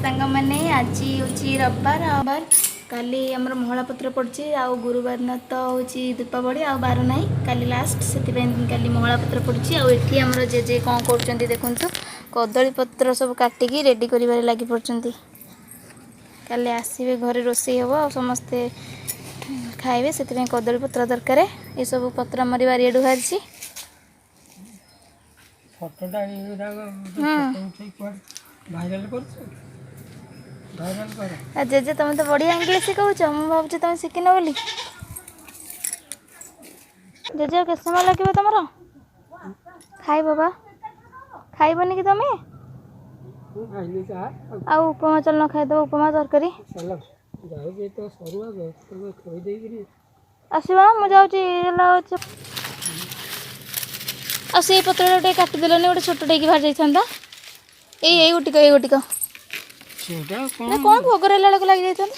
सांग मैंने आज हूँ रविवार काली आमर महला पत्र पड़ी आ गुरुवार न तो हूँ दीपावली आ बार ना काली लास्ट से काली महला पत्र पड़ी आठी आमर जेजे कौन कर देखु कदली पत्र सब काटिकी रेडी कर लगी पड़ती काली आसवे घरे रोषे हम आ समस्ते खाइबे से कदली पत्र दरकार ये सब पत्र मरवा रेड बाहरी जेजे तुम तो बढ़िया इंग्लीश कहूच मुझे भावुँ तुम शिखिन बोली जेजे के समय लगे तुम खाइब बा खाइबनी कि तुम आ उपमा चल खाईद उपमा तरकारी आसवा मुझे से पत्र गोटे काटिदेलनि गोटे छोटे कि बाहर जाता ये गोटिक कौन भोग लगे लगी जाता